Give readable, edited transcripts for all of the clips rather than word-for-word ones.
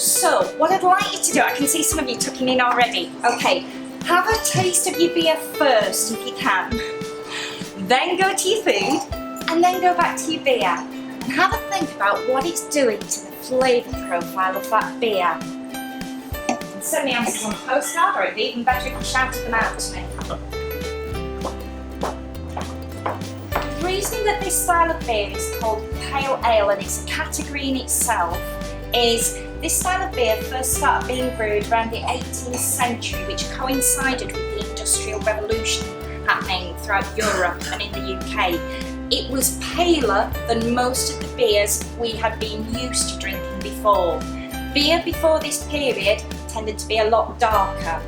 So, what I'd like you to do, I can see some of you tucking in already. Okay, have a taste of your beer first if you can. Then go to your food, and then go back to your beer. And have a think about what it's doing to the flavour profile of that beer. And send me answers on a postcard, or it'd be even better if you shouted them out to me. The reason that this style of beer is called pale ale, and it's a category in itself, is this style of beer first started being brewed around the 18th century, which coincided with the Industrial Revolution happening throughout Europe and in the UK. It was paler than most of the beers we had been used to drinking before. Beer before this period tended to be a lot darker.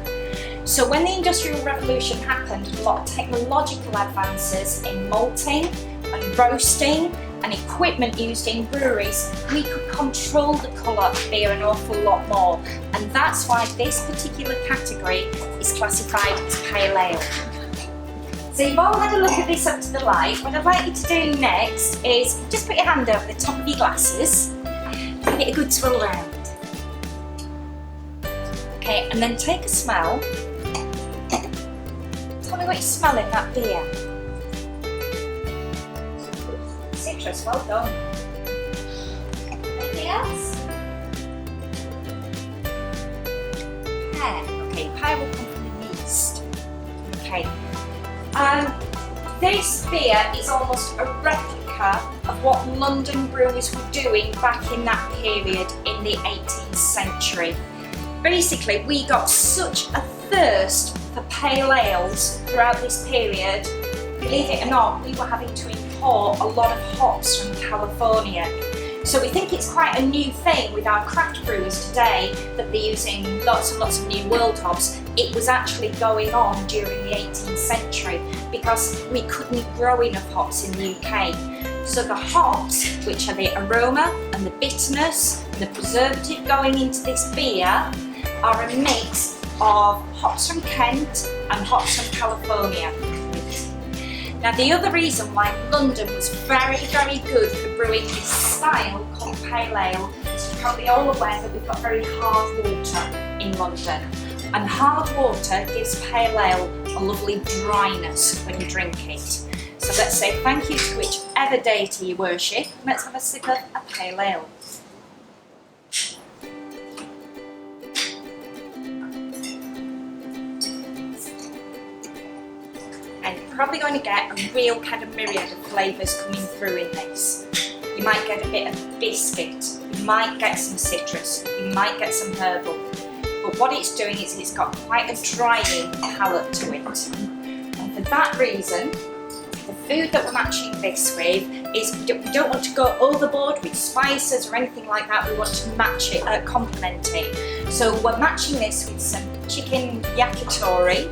So when the Industrial Revolution happened, a lot of technological advances in malting and roasting and equipment used in breweries, we could control the colour of beer an awful lot more. And that's why this particular category is classified as pale ale. So you've all had a look at this up to the light. What I'd like you to do next is just put your hand over the top of your glasses, give it a good swirl round. Okay, and then take a smell. Tell me what you smell in that beer. Citrus, well done. Anything else? Pear. Okay, pear will come from the yeast. Okay. This beer is almost a replica of what London brewers were doing back in that period in the 18th century. Basically, we got such a thirst for pale ales throughout this period. Believe it or not, we were having to import a lot of hops from California. So we think it's quite a new thing with our craft brewers today that they're using lots and lots of new world hops. It was actually going on during the 18th century because we couldn't grow enough hops in the UK. So the hops, which are the aroma and the bitterness and the preservative going into this beer, are a mix of hops from Kent and hops from California. Now the other reason why London was very, very good for brewing this style called pale ale is you're probably all aware that we've got very hard water in London. And hard water gives pale ale a lovely dryness when you drink it. So let's say thank you to whichever deity you worship. Let's have a sip of a pale ale. And you're probably going to get a real kind of myriad of flavours coming through in this. You might get a bit of biscuit, you might get some citrus, you might get some herbal. But what it's doing is it's got quite a drying palate to it. And for that reason, the food that we're matching this with is, we don't want to go overboard with spices or anything like that. We want to match it, complement it. So we're matching this with some chicken yakitori,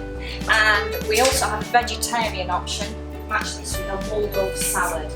and we also have a vegetarian option. Match this with a Waldorf salad.